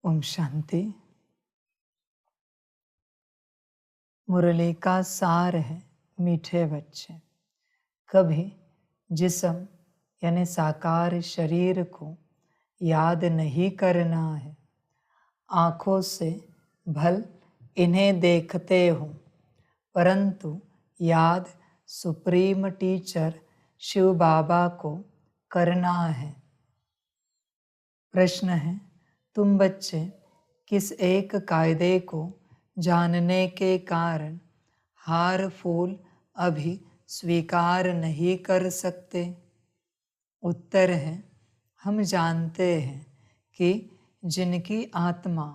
ओम शांति। मुरली का सार है मीठे बच्चे। कभी जिस्म यानी साकार शरीर को याद नहीं करना है। आँखों से भल इन्हें देखते हो, परंतु याद सुप्रीम टीचर शिव बाबा को करना है। प्रश्न है, तुम बच्चे किस एक कायदे को जानने के कारण हार फूल अभी स्वीकार नहीं कर सकते? उत्तर है, हम जानते हैं कि जिनकी आत्मा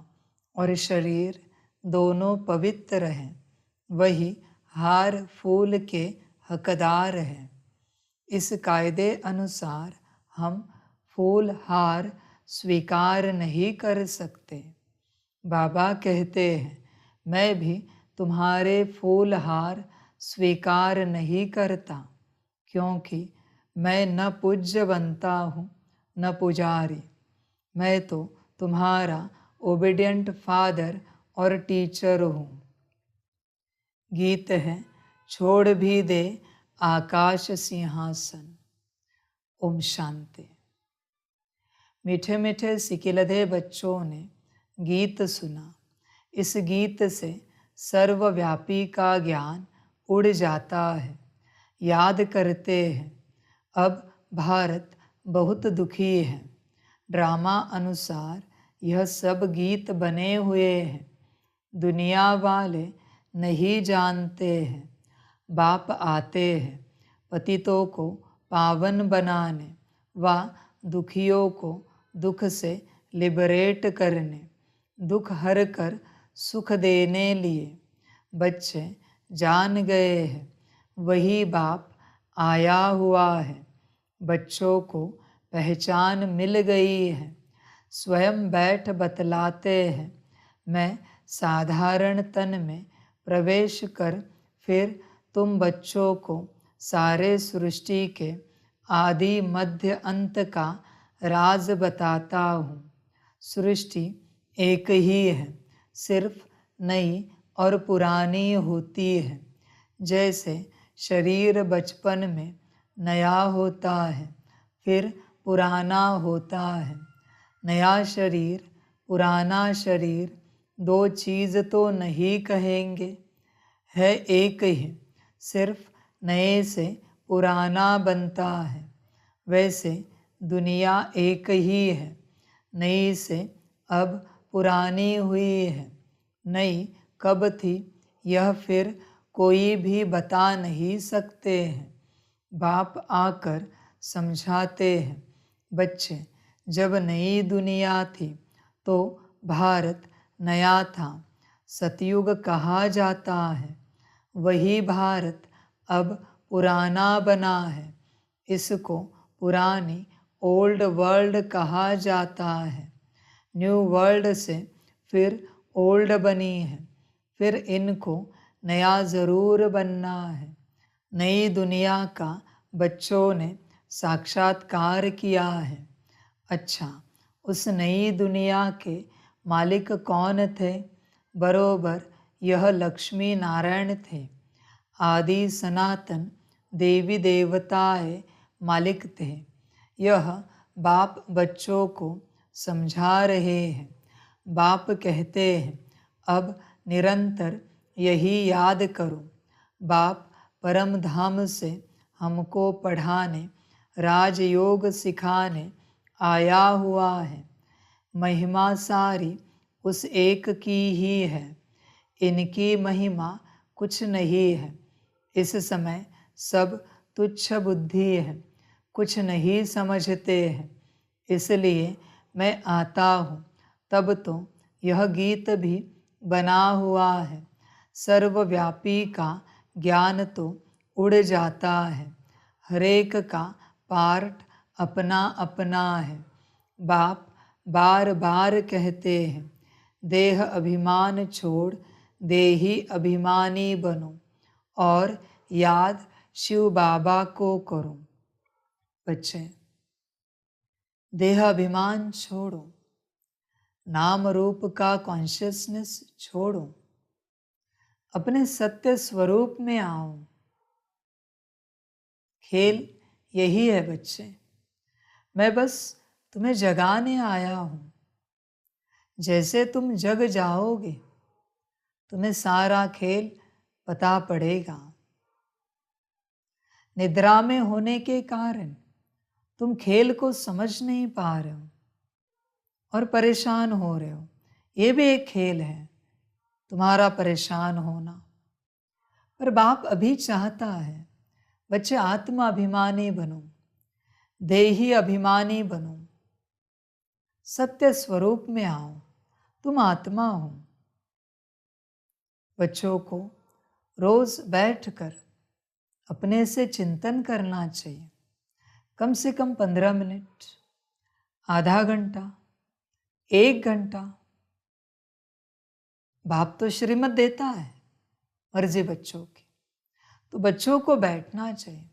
और शरीर दोनों पवित्र हैं, वही हार फूल के हकदार हैं। इस कायदे अनुसार हम फूल हार स्वीकार नहीं कर सकते। बाबा कहते हैं, मैं भी तुम्हारे फूल हार स्वीकार नहीं करता, क्योंकि मैं न पूज्य बनता हूँ न पुजारी। मैं तो तुम्हारा ओबीडियंट फादर और टीचर हूँ। गीत है, छोड़ भी दे आकाश सिंहासन। ओम शांति। मीठे मीठे सिकिलधे बच्चों ने गीत सुना। इस गीत से सर्वव्यापी का ज्ञान उड़ जाता है। याद करते हैं, अब भारत बहुत दुखी है। ड्रामा अनुसार यह सब गीत बने हुए हैं। दुनिया वाले नहीं जानते हैं। बाप आते हैं पतितों को पावन बनाने व दुखियों को दुख से लिबरेट करने, दुख हर कर सुख देने लिए। बच्चे जान गए हैं, वही बाप आया हुआ है। बच्चों को पहचान मिल गई है। स्वयं बैठ बतलाते हैं, मैं साधारण तन में प्रवेश कर फिर तुम बच्चों को सारे सृष्टि के आदि मध्य अंत का राज बताता हूँ। सृष्टि एक ही है, सिर्फ नई और पुरानी होती है। जैसे शरीर बचपन में नया होता है, फिर पुराना होता है। नया शरीर पुराना शरीर दो चीज़ तो नहीं कहेंगे, है एक ही, सिर्फ नए से पुराना बनता है। वैसे दुनिया एक ही है, नई से अब पुरानी हुई है। नई कब थी यह फिर कोई भी बता नहीं सकते हैं। बाप आकर समझाते हैं, बच्चे जब नई दुनिया थी तो भारत नया था, सतयुग कहा जाता है। वही भारत अब पुराना बना है, इसको पुरानी ओल्ड वर्ल्ड कहा जाता है। न्यू वर्ल्ड से फिर ओल्ड बनी है, फिर इनको नया ज़रूर बनना है। नई दुनिया का बच्चों ने साक्षात्कार किया है। अच्छा, उस नई दुनिया के मालिक कौन थे? बरोबर यह लक्ष्मी नारायण थे। आदि सनातन देवी देवताएं मालिक थे। यह बाप बच्चों को समझा रहे हैं। बाप कहते हैं, अब निरंतर यही याद करो। बाप परम धाम से हमको पढ़ाने, राजयोग सिखाने आया हुआ है। महिमा सारी उस एक की ही है। इनकी महिमा कुछ नहीं है। इस समय सब तुच्छ बुद्धि है, कुछ नहीं समझते हैं। इसलिए मैं आता हूँ, तब तो यह गीत भी बना हुआ है। सर्वव्यापी का ज्ञान तो उड़ जाता है। हरेक का पार्ट अपना अपना है। बाप बार बार कहते हैं, देह अभिमान छोड़ देही अभिमानी बनो और याद शिव बाबा को करो। बच्चे, देह अभिमान छोड़ो, नाम रूप का कॉन्शियसनेस छोड़ो, अपने सत्य स्वरूप में आओ। खेल यही है बच्चे, मैं बस तुम्हें जगाने आया हूँ। जैसे तुम जग जाओगे तुम्हें सारा खेल पता पड़ेगा। निद्रा में होने के कारण तुम खेल को समझ नहीं पा रहे हो और परेशान हो रहे हो। ये भी एक खेल है, तुम्हारा परेशान होना। पर बाप अभी चाहता है बच्चे आत्मा अभिमानी बनो, देही अभिमानी बनो, सत्य स्वरूप में आओ। तुम आत्मा हो। बच्चों को रोज बैठकर अपने से चिंतन करना चाहिए, कम से कम 15 मिनट, आधा घंटा, 1 घंटा। बाप तो श्रीमत देता है, मर्जी बच्चों की। तो बच्चों को बैठना चाहिए,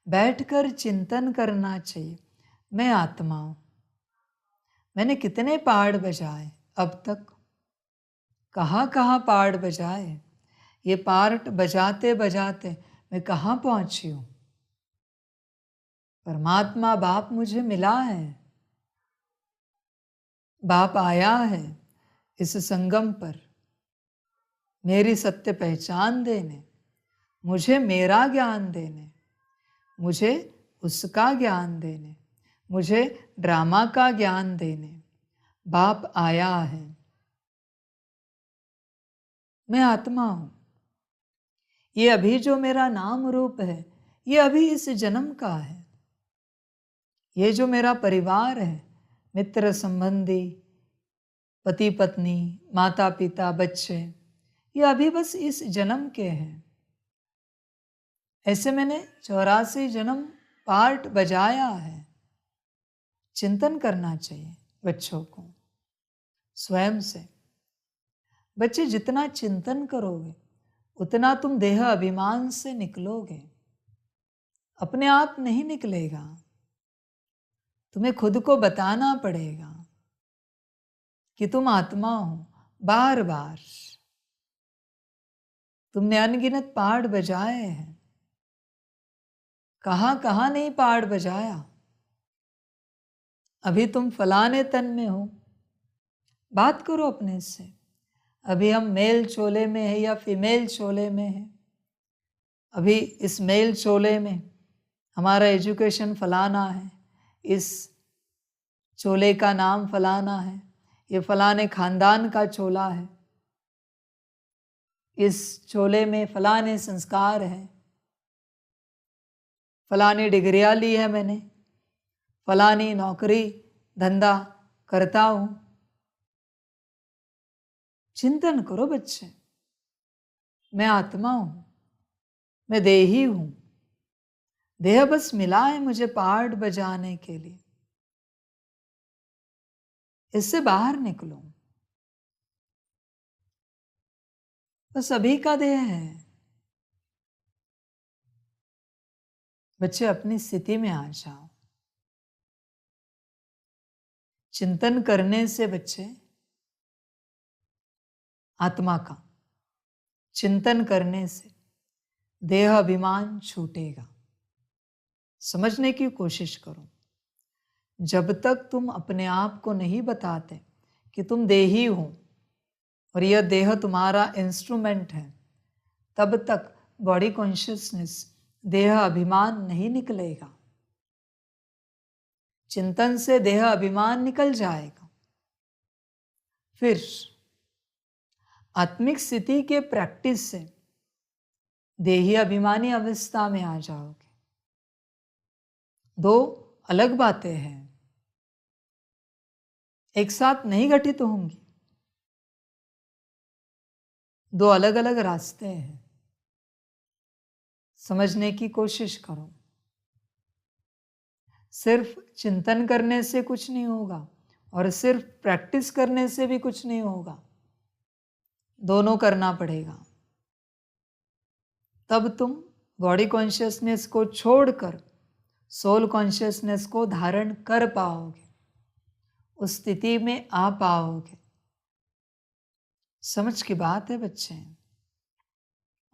बैठकर चिंतन करना चाहिए। मैं आत्मा हूं, मैंने कितने पहाड़ बजाए अब तक, कहाँ कहाँ पहाड़ बजाए, ये पार्ट बजाते बजाते मैं कहाँ पहुंची हूं। परमात्मा बाप मुझे मिला है, बाप आया है इस संगम पर मेरी सत्य पहचान देने, मुझे मेरा ज्ञान देने, मुझे उसका ज्ञान देने, मुझे ड्रामा का ज्ञान देने बाप आया है। मैं आत्मा हूं। ये अभी जो मेरा नाम रूप है ये अभी इस जन्म का है। ये जो मेरा परिवार है, मित्र संबंधी, पति पत्नी, माता पिता, बच्चे, ये अभी बस इस जन्म के हैं। ऐसे मैंने 84 जन्म पार्ट बजाया है। चिंतन करना चाहिए बच्चों को स्वयं से। बच्चे जितना चिंतन करोगे उतना तुम देह अभिमान से निकलोगे, अपने आप नहीं निकलेगा। तुम्हें खुद को बताना पड़ेगा कि तुम आत्मा हो। बार बार तुमने अनगिनत पहाड़ बजाए हैं, कहां कहां नहीं पहाड़ बजाया। अभी तुम फलाने तन में हो, बात करो अपने से। अभी हम मेल चोले में है या फीमेल चोले में है। अभी इस मेल चोले में हमारा एजुकेशन फलाना है, इस चोले का नाम फलाना है, ये फलाने खानदान का चोला है, इस चोले में फलाने संस्कार हैं, फलानी डिग्रियां ली है मैंने, फलानी नौकरी धंधा करता हूं। चिंतन करो बच्चे, मैं आत्मा हूं, मैं देही हूं। देह बस मिला है मुझे पहाड़ बजाने के लिए। इससे बाहर निकलो। तो सभी का देह है। बच्चे अपनी स्थिति में आ जाओ। चिंतन करने से बच्चे आत्मा का चिंतन करने से देह अभिमान छूटेगा। समझने की कोशिश करो। जब तक तुम अपने आप को नहीं बताते कि तुम देही हो और यह देह तुम्हारा इंस्ट्रूमेंट है, तब तक बॉडी कॉन्शियसनेस, देह अभिमान नहीं निकलेगा। चिंतन से देह अभिमान निकल जाएगा। फिर आत्मिक स्थिति के प्रैक्टिस से देही अभिमानी अवस्था में आ जाओगे। दो अलग बातें हैं, एक साथ नहीं घटित होंगी। दो अलग अलग रास्ते हैं। समझने की कोशिश करो। सिर्फ चिंतन करने से कुछ नहीं होगा और सिर्फ प्रैक्टिस करने से भी कुछ नहीं होगा। दोनों करना पड़ेगा। तब तुम बॉडी कॉन्शियसनेस को छोड़कर सोल कॉन्शियसनेस को धारण कर पाओगे। उस स्थिति में आ पाओगे। समझ की बात है बच्चे।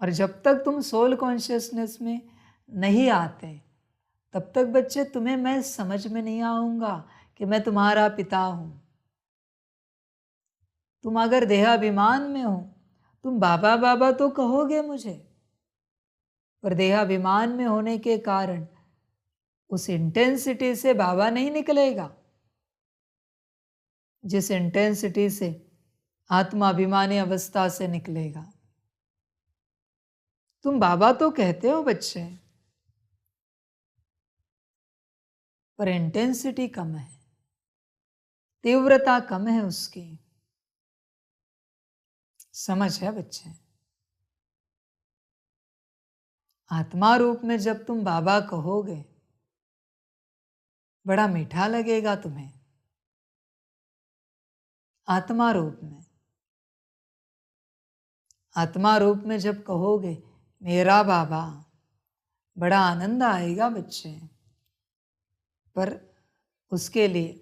और जब तक तुम सोल कॉन्शियसनेस में नहीं आते, तब तक बच्चे तुम्हें मैं समझ में नहीं आऊंगा कि मैं तुम्हारा पिता हूं। तुम अगर देहाभिमान में हो, तुम बाबा बाबा तो कहोगे मुझे, पर देहाभिमान में होने के कारण उस इंटेंसिटी से बाबा नहीं निकलेगा, जिस इंटेंसिटी से आत्माभिमानी अवस्था से निकलेगा। तुम बाबा तो कहते हो बच्चे, पर इंटेंसिटी कम है, तीव्रता कम है उसकी। समझ है बच्चे? आत्मा रूप में जब तुम बाबा कहोगे, बड़ा मीठा लगेगा तुम्हें। आत्मा रूप में, आत्मा रूप में जब कहोगे मेरा बाबा, बड़ा आनंद आएगा बच्चे। पर उसके लिए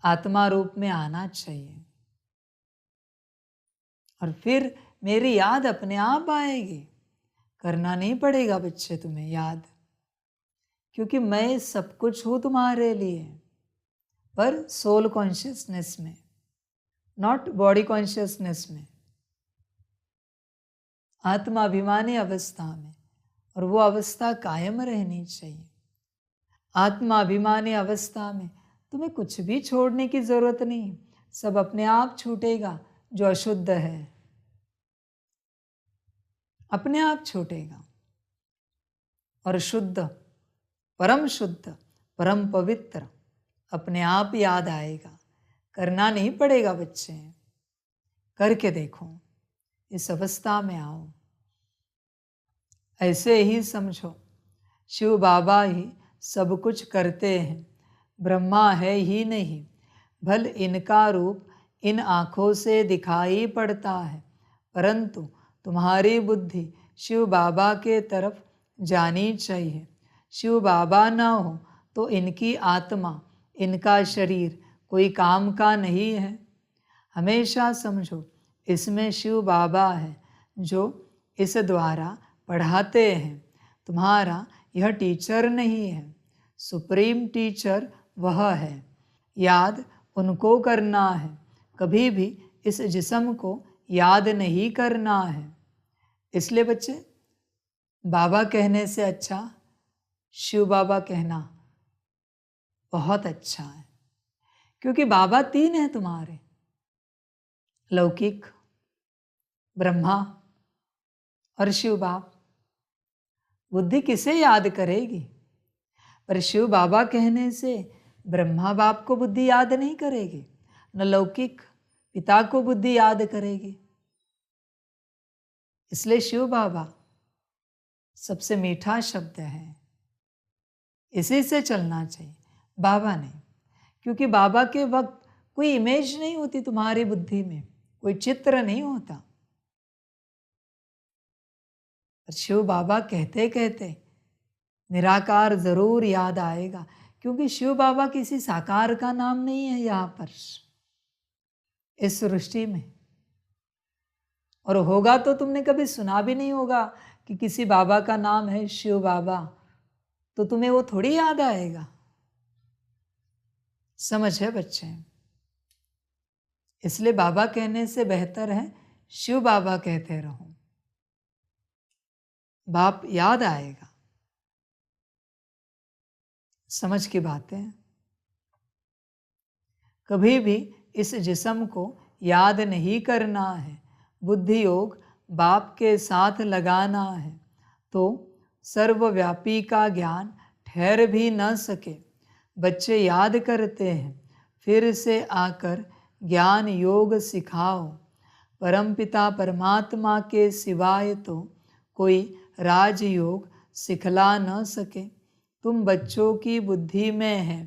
आत्मा रूप में आना चाहिए, और फिर मेरी याद अपने आप आएगी। करना नहीं पड़ेगा बच्चे तुम्हें याद, क्योंकि मैं सब कुछ हूँ तुम्हारे लिए, पर सोल कॉन्शियसनेस में, नॉट बॉडी कॉन्शियसनेस में, आत्माभिमानी अवस्था में। और वो अवस्था कायम रहनी चाहिए। आत्माभिमानी अवस्था में तुम्हें कुछ भी छोड़ने की जरूरत नहीं, सब अपने आप छूटेगा। जो अशुद्ध है अपने आप छूटेगा, और शुद्ध, परम शुद्ध, परम पवित्र अपने आप याद आएगा। करना नहीं पड़ेगा बच्चे, करके देखो, इस अवस्था में आओ। ऐसे ही समझो, शिव बाबा ही सब कुछ करते हैं, ब्रह्मा है ही नहीं। भल इनका रूप इन आँखों से दिखाई पड़ता है, परंतु तुम्हारी बुद्धि शिव बाबा के तरफ जानी चाहिए। शिव बाबा ना हो तो इनकी आत्मा, इनका शरीर कोई काम का नहीं है। हमेशा समझो, इसमें शिव बाबा है जो इस द्वारा पढ़ाते हैं। तुम्हारा यह टीचर नहीं है, सुप्रीम टीचर वह है। याद उनको करना है, कभी भी इस जिस्म को याद नहीं करना है। इसलिए बच्चे, बाबा कहने से अच्छा शिव बाबा कहना बहुत अच्छा है, क्योंकि बाबा 3 हैं तुम्हारे, लौकिक, ब्रह्मा और शिव बाप। बुद्धि किसे याद करेगी? पर शिव बाबा कहने से ब्रह्मा बाप को बुद्धि याद नहीं करेगी, न लौकिक पिता को बुद्धि याद करेगी। इसलिए शिव बाबा सबसे मीठा शब्द है, इसी से चलना चाहिए, बाबा नहीं। क्योंकि बाबा के वक्त कोई इमेज नहीं होती तुम्हारी बुद्धि में, कोई चित्र नहीं होता। शिव बाबा कहते कहते निराकार जरूर याद आएगा, क्योंकि शिव बाबा किसी साकार का नाम नहीं है यहाँ पर इस सृष्टि में। और होगा तो तुमने कभी सुना भी नहीं होगा कि किसी बाबा का नाम है शिव बाबा, तो तुम्हें वो थोड़ी याद आएगा। समझ है बच्चे? इसलिए बाबा कहने से बेहतर है शिव बाबा कहते रहो, बाप याद आएगा। समझ की बातें, कभी भी इस जिस्म को याद नहीं करना है, बुद्धि योग बाप के साथ लगाना है, तो सर्वव्यापी का ज्ञान ठहर भी न सके। बच्चे याद करते हैं, फिर से आकर ज्ञान योग सिखाओ। परमपिता परमात्मा के सिवाय तो कोई राजयोग सिखला न सके। तुम बच्चों की बुद्धि में है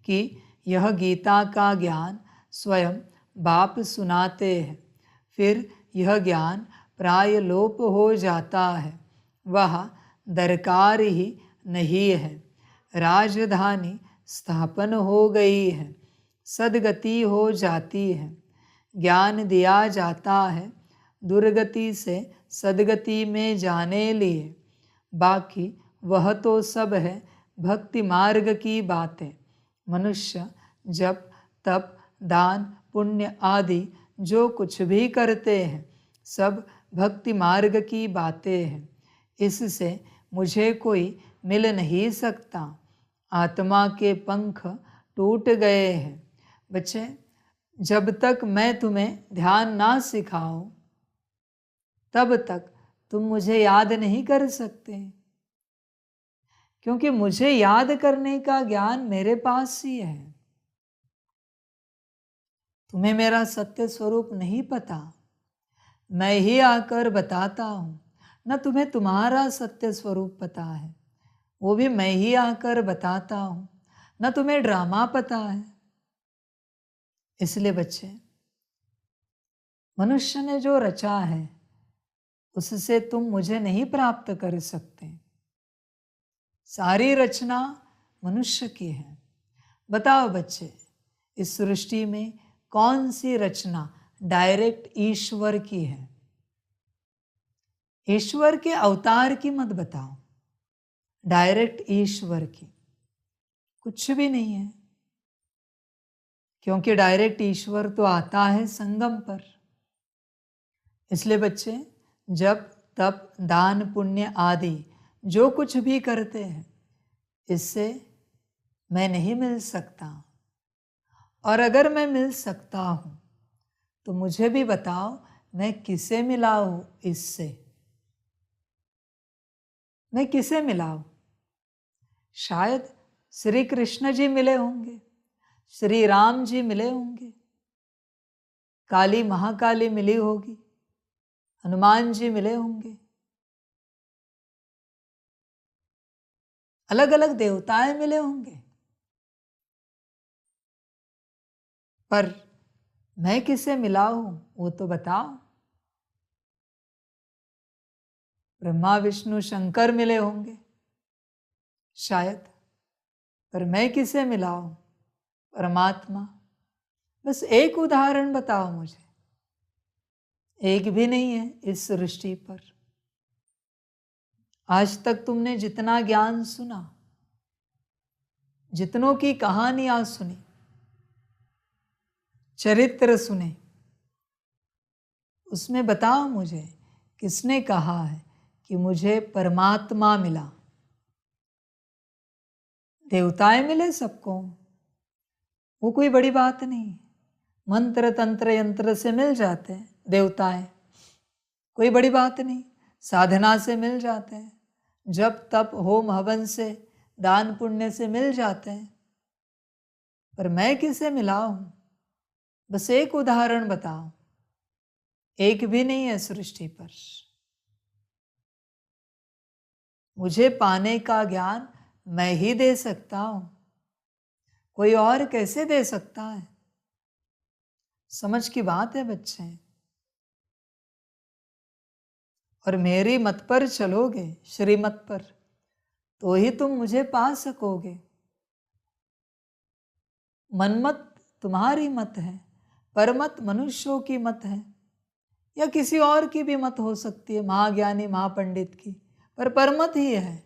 कि यह गीता का ज्ञान स्वयं बाप सुनाते हैं, फिर यह ज्ञान प्राय लोप हो जाता है, वह दरकार ही नहीं है। राजधानी स्थापन हो गई है, सदगति हो जाती है। ज्ञान दिया जाता है दुर्गति से सदगति में जाने लिए, बाकी वह तो सब है भक्ति मार्ग की बातें। मनुष्य जप तप दान पुण्य आदि जो कुछ भी करते हैं सब भक्ति मार्ग की बातें हैं। इससे मुझे कोई मिल नहीं सकता। आत्मा के पंख टूट गए हैं। बच्चे, जब तक मैं तुम्हें ध्यान ना सिखाऊं तब तक तुम मुझे याद नहीं कर सकते, क्योंकि मुझे याद करने का ज्ञान मेरे पास ही है। तुम्हें मेरा सत्य स्वरूप नहीं पता, मैं ही आकर बताता हूँ। न तुम्हें तुम्हारा सत्य स्वरूप पता है, वो भी मैं ही आकर बताता हूँ। न तुम्हें ड्रामा पता है। इसलिए बच्चे, मनुष्य ने जो रचा है उससे तुम मुझे नहीं प्राप्त कर सकते। सारी रचना मनुष्य की है। बताओ बच्चे, इस सृष्टि में कौन सी रचना डायरेक्ट ईश्वर की है? ईश्वर के अवतार की मत बताओ, डायरेक्ट ईश्वर की कुछ भी नहीं है, क्योंकि डायरेक्ट ईश्वर तो आता है संगम पर। इसलिए बच्चे, जब तप दान पुण्य आदि जो कुछ भी करते हैं इससे मैं नहीं मिल सकता। और अगर मैं मिल सकता हूं तो मुझे भी बताओ, मैं किसे मिला हूं इससे? मैं किसे मिला हूं? शायद श्री कृष्ण जी मिले होंगे, श्री राम जी मिले होंगे, काली महाकाली मिली होगी, हनुमान जी मिले होंगे, अलग अलग देवताएं मिले होंगे। पर मैं किसे मिला हूं वो तो बताओ। ब्रह्मा विष्णु शंकर मिले होंगे शायद, पर मैं किसे मिला हूं? परमात्मा। बस एक उदाहरण बताओ मुझे। एक भी नहीं है इस सृष्टि पर। आज तक तुमने जितना ज्ञान सुना, जितनों की कहानियां सुनी, चरित्र सुने, उसमें बताओ मुझे किसने कहा है कि मुझे परमात्मा मिला? देवताएं मिले सबको, वो कोई बड़ी बात नहीं। मंत्र तंत्र यंत्र से मिल जाते हैं देवताएं, कोई बड़ी बात नहीं। साधना से मिल जाते हैं, जप तप होम हवन से दान पुण्य से मिल जाते हैं। पर मैं किसे मिला हूं? बस एक उदाहरण बताओ। एक भी नहीं है सृष्टि पर। मुझे पाने का ज्ञान मैं ही दे सकता हूं, कोई और कैसे दे सकता है? समझ की बात है बच्चे। और मेरी मत पर चलोगे, श्रीमत पर, तो ही तुम मुझे पा सकोगे। मनमत तुम्हारी मत है, परमत मनुष्यों की मत है, या किसी और की भी मत हो सकती है, महाज्ञानी महापंडित की, पर परमत ही है।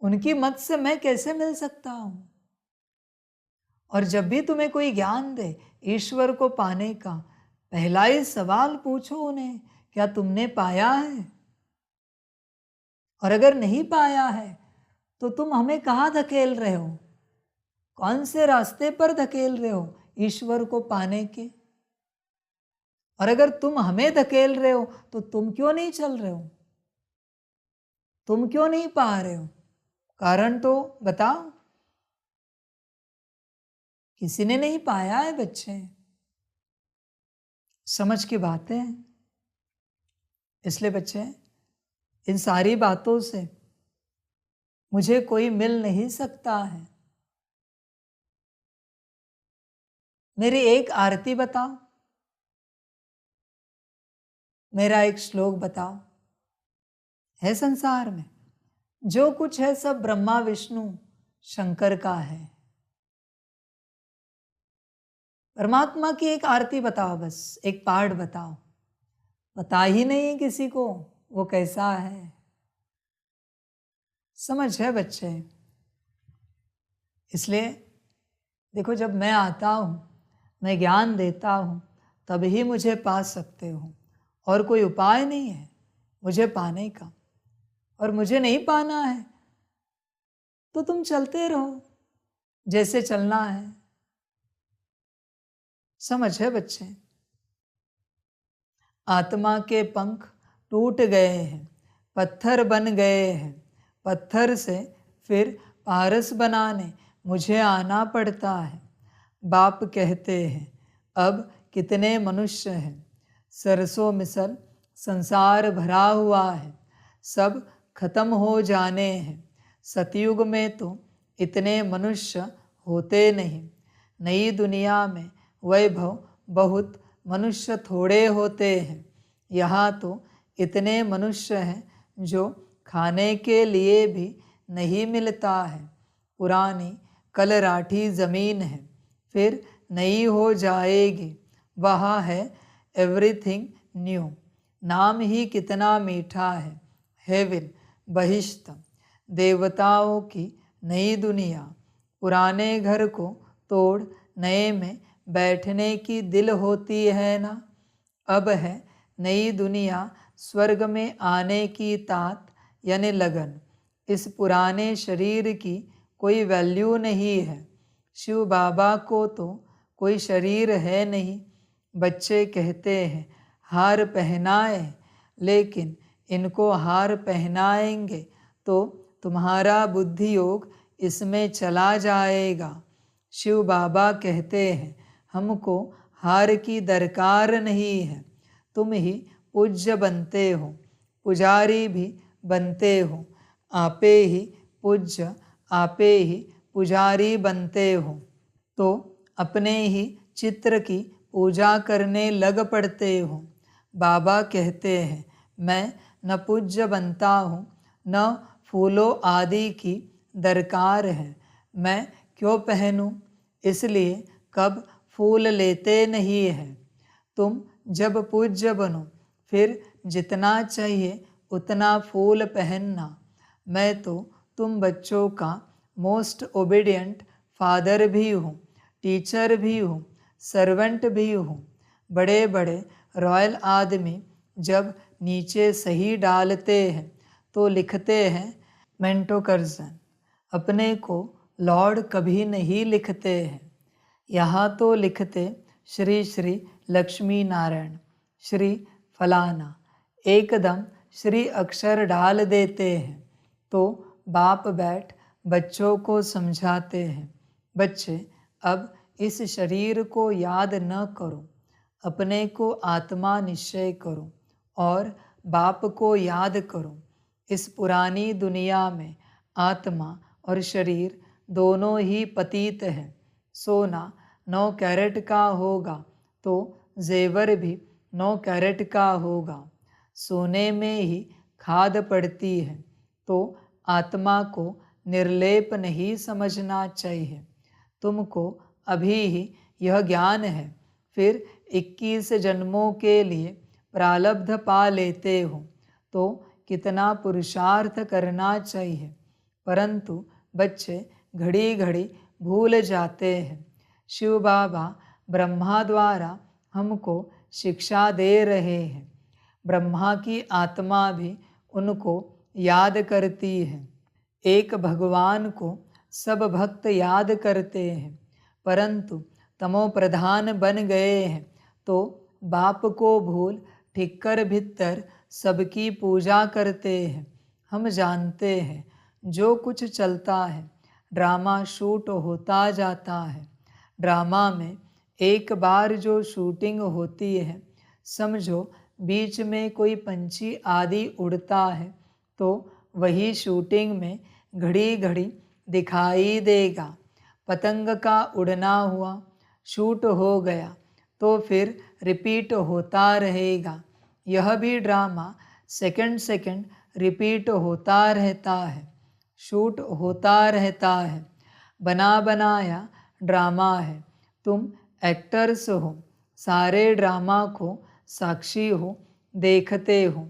उनकी मत से मैं कैसे मिल सकता हूं? और जब भी तुम्हें कोई ज्ञान दे ईश्वर को पाने का, पहला ही सवाल पूछो उन्हें, क्या तुमने पाया है? और अगर नहीं पाया है तो तुम हमें कहाँ धकेल रहे हो? कौन से रास्ते पर धकेल रहे हो ईश्वर को पाने के? और अगर तुम हमें धकेल रहे हो तो तुम क्यों नहीं चल रहे हो? तुम क्यों नहीं पा रहे हो? कारण तो बताओ। किसी ने नहीं पाया है बच्चे। समझ की बातें हैं। इसलिए बच्चे, इन सारी बातों से मुझे कोई मिल नहीं सकता है। मेरी एक आरती बताओ, मेरा एक श्लोक बताओ। है संसार में जो कुछ है सब ब्रह्मा विष्णु शंकर का है। परमात्मा की एक आरती बताओ, बस एक पाठ बताओ। पता ही नहीं किसी को वो कैसा है। समझ है बच्चे? इसलिए देखो, जब मैं आता हूँ, मैं ज्ञान देता हूँ, तभी मुझे पा सकते हो, और कोई उपाय नहीं है मुझे पाने का। और मुझे नहीं पाना है तो तुम चलते रहो जैसे चलना है। समझ है बच्चे? आत्मा के पंख टूट गए हैं, पत्थर बन गए हैं। पत्थर से फिर पारस बनाने मुझे आना पड़ता है। बाप कहते हैं, अब कितने मनुष्य हैं। सरसों मिसल संसार भरा हुआ है, सब खत्म हो जाने हैं। सतयुग में तो इतने मनुष्य होते नहीं। नई दुनिया में वैभव बहुत, मनुष्य थोड़े होते हैं। यहाँ तो इतने मनुष्य हैं जो खाने के लिए भी नहीं मिलता है। पुरानी कलराठी ज़मीन है, फिर नई हो जाएगी। वहाँ है एवरीथिंग न्यू। नाम ही कितना मीठा है, हेवन, बहिश्त। देवताओं की नई दुनिया। पुराने घर को तोड़ नए में बैठने की दिल होती है ना। अब है नई दुनिया, स्वर्ग में आने की तात यानी लगन। इस पुराने शरीर की कोई वैल्यू नहीं है। शिव बाबा को तो कोई शरीर है नहीं। बच्चे कहते हैं हार पहनाए, लेकिन इनको हार पहनाएंगे तो तुम्हारा बुद्धि योग इसमें चला जाएगा। शिव बाबा कहते हैं हमको हार की दरकार नहीं है। तुम ही पूज्य बनते हो, पुजारी भी बनते हो। आपे ही पूज्य, आपे ही पुजारी बनते हो, तो अपने ही चित्र की पूजा करने लग पड़ते हो। बाबा कहते हैं मैं न पूज्य बनता हूँ, न फूलों आदि की दरकार है। मैं क्यों पहनूं? इसलिए कब फूल लेते नहीं हैं। तुम जब पूज्य बनो, फिर जितना चाहिए उतना फूल पहनना। मैं तो तुम बच्चों का मोस्ट ओबीडियंट फादर भी हूँ, टीचर भी हूँ, सर्वेंट भी हूँ। बड़े बड़े रॉयल आदमी जब नीचे सही डालते हैं तो लिखते हैं मेंटो कर्जन। अपने को लॉर्ड कभी नहीं लिखते हैं। यहाँ तो लिखते श्री श्री लक्ष्मी नारायण, श्री फलाना, एकदम श्री अक्षर डाल देते हैं। तो बाप बैठ बच्चों को समझाते हैं, बच्चे अब इस शरीर को याद न करो, अपने को आत्मा निश्चय करो और बाप को याद करो। इस पुरानी दुनिया में आत्मा और शरीर दोनों ही पतित हैं। सोना 9 कैरेट का होगा तो जेवर भी 9 कैरेट का होगा। सोने में ही खाद पड़ती है, तो आत्मा को निर्लेप नहीं समझना चाहिए। तुमको अभी ही यह ज्ञान है, फिर 21 जन्मों के लिए प्रारब्ध पा लेते हो तो कितना पुरुषार्थ करना चाहिए। परंतु बच्चे घड़ी घड़ी भूल जाते हैं। शिव बाबा ब्रह्मा द्वारा हमको शिक्षा दे रहे हैं। ब्रह्मा की आत्मा भी उनको याद करती है। एक भगवान को सब भक्त याद करते हैं, परंतु तमो प्रधान बन गए हैं तो बाप को भूल ठिक्कर भीतर सबकी पूजा करते हैं। हम जानते हैं जो कुछ चलता है, ड्रामा शूट होता जाता है। ड्रामा में एक बार जो शूटिंग होती है, समझो बीच में कोई पंछी आदि उड़ता है तो वही शूटिंग में घड़ी घड़ी दिखाई देगा। पतंग का उड़ना हुआ, शूट हो गया तो फिर रिपीट होता रहेगा। यह भी ड्रामा सेकंड सेकंड रिपीट होता रहता है, शूट होता रहता है। बना बनाया ड्रामा है। तुम एक्टर्स हो, सारे ड्रामा को साक्षी हो, देखते हो।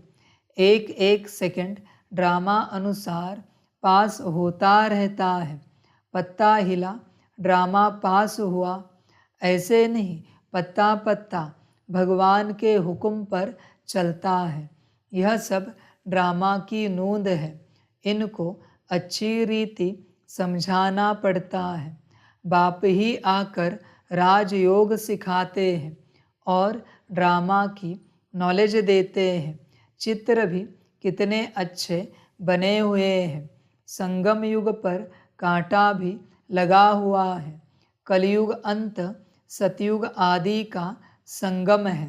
एक एक सेकंड ड्रामा अनुसार पास होता रहता है। पत्ता हिला, ड्रामा पास हुआ। ऐसे नहीं, पत्ता पत्ता भगवान के हुक्म पर चलता है। यह सब ड्रामा की नूंद है। इनको अच्छी रीति समझाना पड़ता है। बाप ही आकर राजयोग सिखाते हैं और ड्रामा की नॉलेज देते हैं। चित्र भी कितने अच्छे बने हुए हैं। संगम युग पर कांटा भी लगा हुआ है। कलयुग अंत सतयुग आदि का संगम है।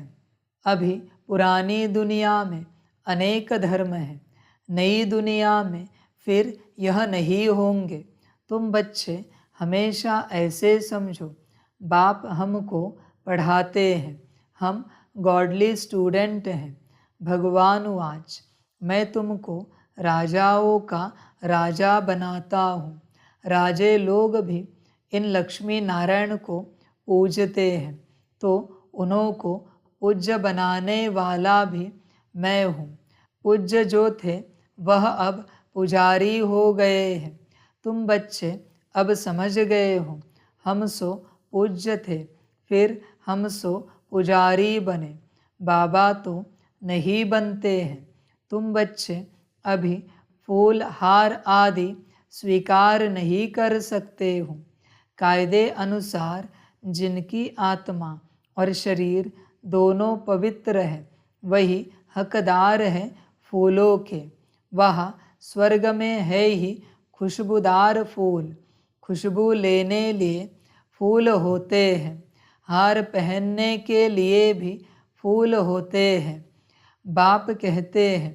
अभी पुरानी दुनिया में अनेक धर्म हैं, नई दुनिया में फिर यह नहीं होंगे। तुम बच्चे हमेशा ऐसे समझो, बाप हमको पढ़ाते हैं, हम गॉडली स्टूडेंट हैं। भगवान वाच, मैं तुमको राजाओं का राजा बनाता हूँ। राजे लोग भी इन लक्ष्मी नारायण को पूजते हैं, तो उन्हों को पूज्य बनाने वाला भी मैं हूँ। पूज्य जो थे वह अब पुजारी हो गए हैं। तुम बच्चे अब समझ गए हो, हम सो पूज्य थे, फिर हम सो पुजारी बने। बाबा तो नहीं बनते हैं। तुम बच्चे अभी फूल हार आदि स्वीकार नहीं कर सकते हो। कायदे अनुसार जिनकी आत्मा और शरीर दोनों पवित्र है, वही हकदार है फूलों के। वह स्वर्ग में है ही खुशबूदार फूल। खुशबू लेने लिए फूल होते हैं, हार पहनने के लिए भी फूल होते हैं। बाप कहते हैं,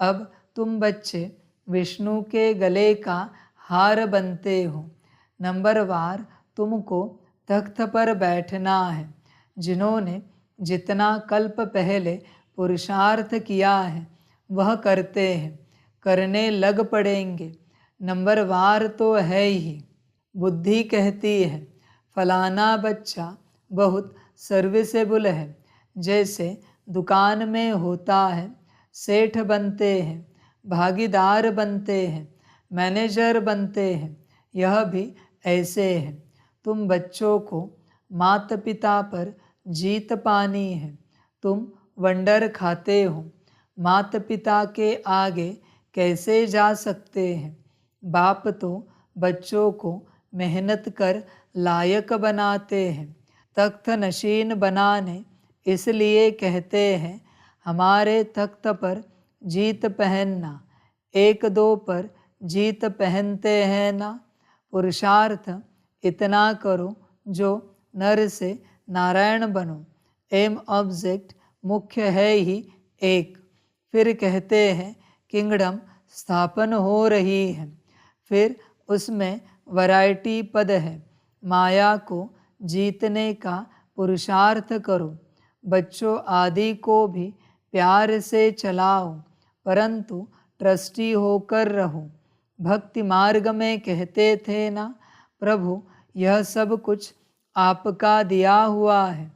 अब तुम बच्चे विष्णु के गले का हार बनते हो। नंबरवार तुमको तख्त पर बैठना है। जिन्होंने जितना कल्प पहले पुरुषार्थ किया है वह करते हैं, करने लग पड़ेंगे। नंबरवार तो है ही। बुद्धि कहती है फलाना बच्चा बहुत सर्विसेबल है। जैसे दुकान में होता है, सेठ बनते हैं, भागीदार बनते हैं, मैनेजर बनते हैं, यह भी ऐसे है। तुम बच्चों को माता पिता पर जीत पानी है। तुम वंडर खाते हो, माता पिता के आगे कैसे जा सकते हैं। बाप तो बच्चों को मेहनत कर लायक बनाते हैं। तख्त नशीन बनाने इसलिए कहते हैं, हमारे तख्त पर जीत पहनना। एक दो पर जीत पहनते हैं ना। पुरुषार्थ इतना करो जो नर से नारायण बनो। एम ऑब्जेक्ट मुख्य है ही एक। फिर कहते हैं किंगडम स्थापन हो रही है, फिर उसमें वैरायटी पद है। माया को जीतने का पुरुषार्थ करो। बच्चों आदि को भी प्यार से चलाओ, परंतु ट्रस्टी होकर रहो। भक्ति मार्ग में कहते थे ना, प्रभु यह सब कुछ आपका दिया हुआ है,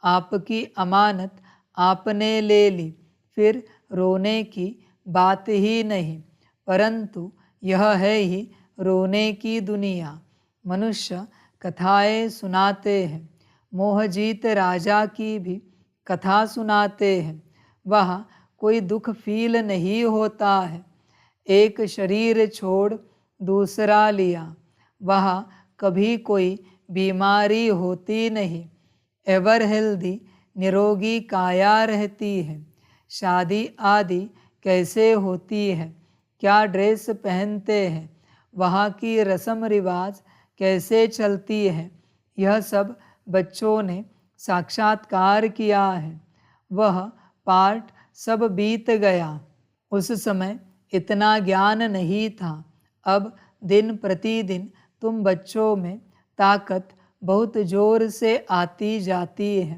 आपकी अमानत आपने ले ली। फिर रोने की बात ही नहीं, परंतु यह है ही रोने की दुनिया। मनुष्य कथाएं सुनाते हैं, मोहजीत राजा की भी कथा सुनाते हैं। वहाँ कोई दुख फील नहीं होता है। एक शरीर छोड़ दूसरा लिया, वहाँ कभी कोई बीमारी होती नहीं। एवर हेल्दी निरोगी काया रहती है। शादी आदि कैसे होती है, क्या ड्रेस पहनते हैं, वहाँ की रस्म रिवाज कैसे चलती है, यह सब बच्चों ने साक्षात्कार किया है। वह पार्ट सब बीत गया। उस समय इतना ज्ञान नहीं था। अब दिन प्रतिदिन तुम बच्चों में ताकत बहुत जोर से आती जाती है।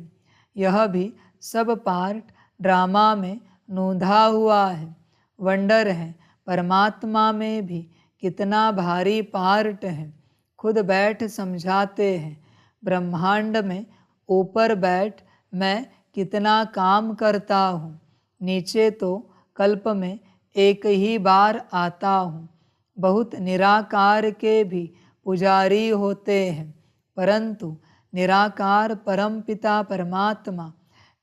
यह भी सब पार्ट ड्रामा में नोंधा हुआ है। वंडर है, परमात्मा में भी कितना भारी पार्ट है। खुद बैठ समझाते हैं। ब्रह्मांड में ऊपर बैठ मैं कितना काम करता हूँ, नीचे तो कल्प में एक ही बार आता हूँ। बहुत निराकार के भी पुजारी होते हैं, परंतु निराकार परमपिता परमात्मा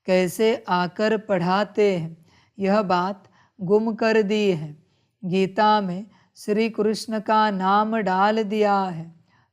कैसे आकर पढ़ाते हैं, यह बात गुम कर दी है। गीता में श्री कृष्ण का नाम डाल दिया है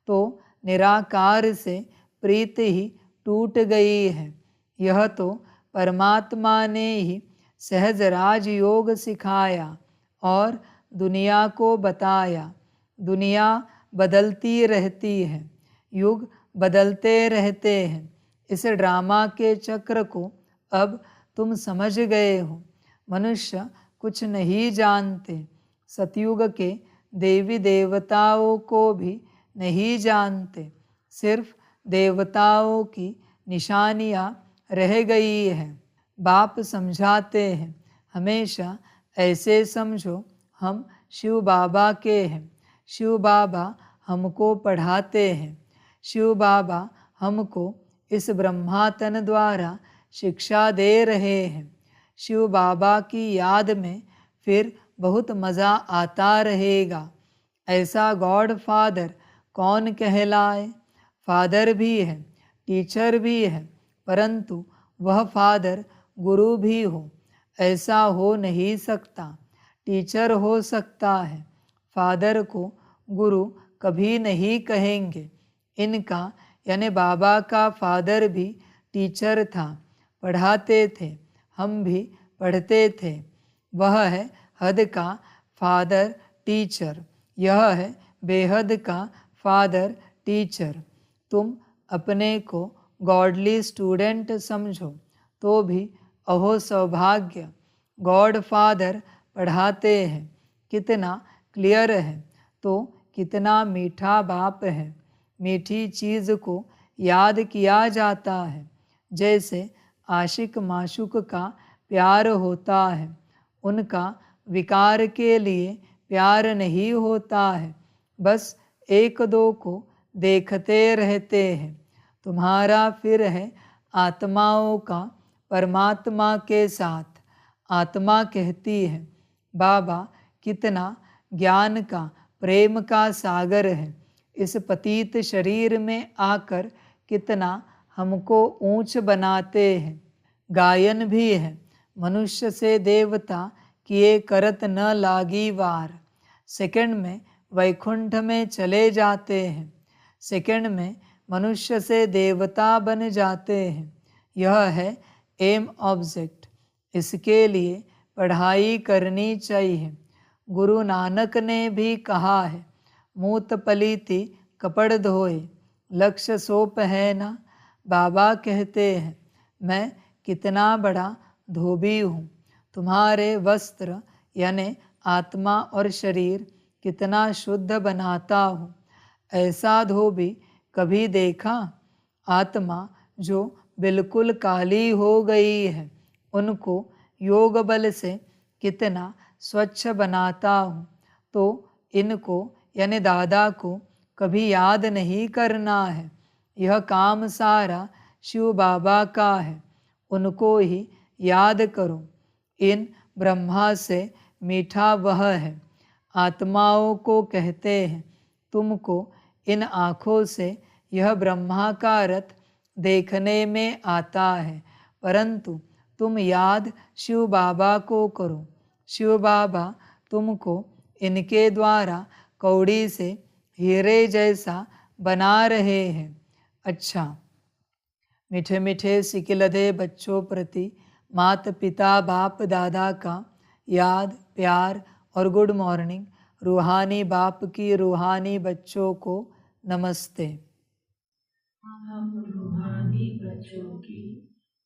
तो निराकार से प्रीति ही टूट गई है। यह तो परमात्मा ने ही सहज राजयोग सिखाया और दुनिया को बताया। दुनिया बदलती रहती है, युग बदलते रहते हैं। इस ड्रामा के चक्र को अब तुम समझ गए हो। मनुष्य कुछ नहीं जानते, सतयुग के देवी देवताओं को भी नहीं जानते, सिर्फ देवताओं की निशानियाँ रह गई हैं। बाप समझाते हैं, हमेशा ऐसे समझो हम शिव बाबा के हैं। शिव बाबा हमको पढ़ाते हैं। शिव बाबा हमको इस ब्रह्मातन द्वारा शिक्षा दे रहे हैं। शिव बाबा की याद में फिर बहुत मज़ा आता रहेगा। ऐसा गॉड फादर कौन कहलाए? फादर भी है, टीचर भी है, परंतु वह फादर गुरु भी हो ऐसा हो नहीं सकता। टीचर हो सकता है, फादर को गुरु कभी नहीं कहेंगे। इनका यानी बाबा का फादर भी टीचर था, पढ़ाते थे, हम भी पढ़ते थे। वह है हद का फादर टीचर, यह है बेहद का फादर टीचर। तुम अपने को गॉडली स्टूडेंट समझो तो भी अहो सौभाग्य, गॉड फादर पढ़ाते हैं। कितना क्लियर है, तो कितना मीठा बाप है। मीठी चीज़ को याद किया जाता है, जैसे आशिक माशूक का प्यार होता है। उनका विकार के लिए प्यार नहीं होता है, बस एक दो को देखते रहते हैं। तुम्हारा फिर है आत्माओं का परमात्मा के साथ। आत्मा कहती है, बाबा कितना ज्ञान का प्रेम का सागर है। इस पतित शरीर में आकर कितना हमको ऊंच बनाते हैं। गायन भी है, मनुष्य से देवता किए करत न लागी वार। सेकंड में वैकुंठ में चले जाते हैं, सेकंड में मनुष्य से देवता बन जाते हैं। यह है एम ऑब्जेक्ट। इसके लिए पढ़ाई करनी चाहिए। गुरु नानक ने भी कहा है, मूत पलीति कपड़ धोए, लक्ष्य सोप है ना। बाबा कहते हैं, मैं कितना बड़ा धोबी हूँ, तुम्हारे वस्त्र यानी आत्मा और शरीर कितना शुद्ध बनाता हूँ। ऐसा धोबी कभी देखा? आत्मा जो बिल्कुल काली हो गई है, उनको योग बल से कितना स्वच्छ बनाता हूँ। तो इनको यानी दादा को कभी याद नहीं करना है। यह काम सारा शिव बाबा का है, उनको ही याद करो। इन ब्रह्मा से मीठा वह है। आत्माओं को कहते हैं, तुमको इन आँखों से यह ब्रह्मा का रथ देखने में आता है, परंतु तुम याद शिव बाबा को करो। शिव बाबा तुमको इनके द्वारा कौड़ी से हीरे जैसा बना रहे हैं। अच्छा, मीठे मीठे सिकिलधे बच्चों प्रति माता पिता बाप दादा का याद प्यार और गुड मॉर्निंग। रूहानी बाप की रूहानी बच्चों को नमस्ते। हम रूहानी बच्चों की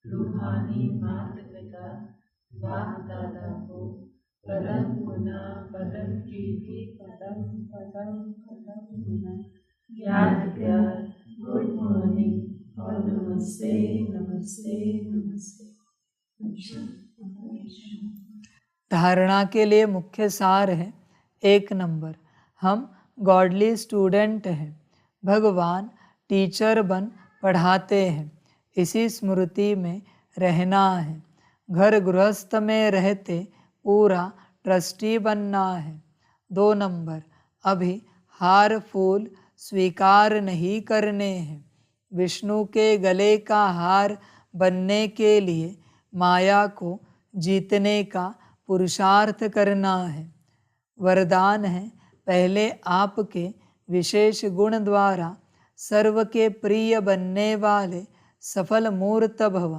रूहानी माता पिता बाप दादा को पदम गुना पदम कीर्ति पदम पदम पदम गुना याद प्यार गुड मॉर्निंग और नमस्ते नमस्ते नमस्ते। धारणा के लिए मुख्य सार है, 1 नंबर, हम गॉडली स्टूडेंट हैं। भगवान टीचर बन पढ़ाते हैं, इसी स्मृति में रहना है। घर गृहस्थ में रहते पूरा ट्रस्टी बनना है। 2 नंबर, अभी हार फूल स्वीकार नहीं करने हैं। विष्णु के गले का हार बनने के लिए माया को जीतने का पुरुषार्थ करना है। वरदान है, पहले आपके विशेष गुण द्वारा सर्व के प्रिय बनने वाले सफल मूर्त भव।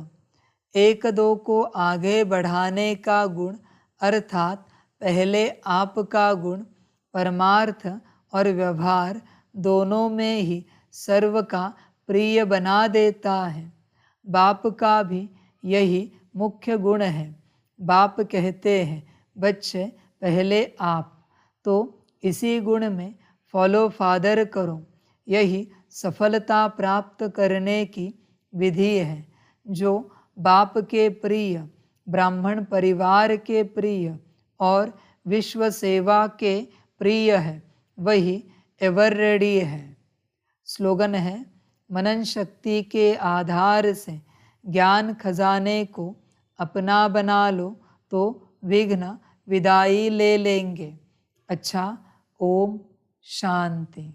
1-2 को आगे बढ़ाने का गुण अर्थात पहले आपका गुण परमार्थ और व्यवहार दोनों में ही सर्व का प्रिय बना देता है। बाप का भी यही मुख्य गुण है। बाप कहते हैं, बच्चे पहले आप, तो इसी गुण में फॉलो फादर करो। यही सफलता प्राप्त करने की विधि है। जो बाप के प्रिय, ब्राह्मण परिवार के प्रिय और विश्व सेवा के प्रिय है, वही एवर रेडी है। स्लोगन है, मनन शक्ति के आधार से ज्ञान खजाने को अपना बना लो तो विघ्न विदाई ले लेंगे। अच्छा, ओम शांति।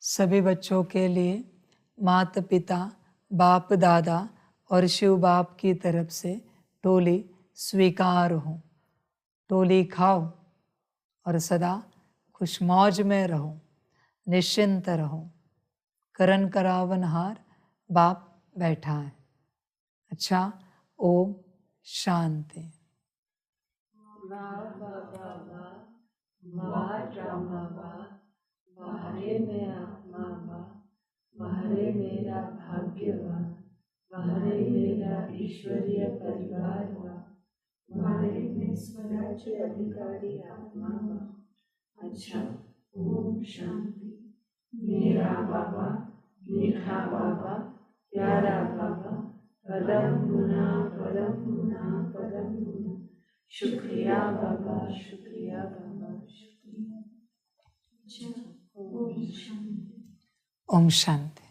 सभी बच्चों के लिए माता पिता, बाप दादा और शिव बाप की तरफ से टोली स्वीकार हो। टोली खाओ और सदा खुशमौज में रहो, निश्चिंत रहो। करण करावनहार बाप बैठा है। अच्छा, ओम शांति। हरे में आत्मा वा, हरे मेरा भाग्य वा, हरे मेरा ईश्वरीय परिवार वा, हरे में स्वराज्य अधिकारी आत्मा वा। अच्छा, ओम शांति। मेरा बाबा, मीठा बाबा, प्यारा बाबा, परम गुना परम गुना परम गुना। शुक्रिया बाबा, शुक्रिया बाबा, शुक्रिया। अच्छा, ओम शांति। ओम शांति।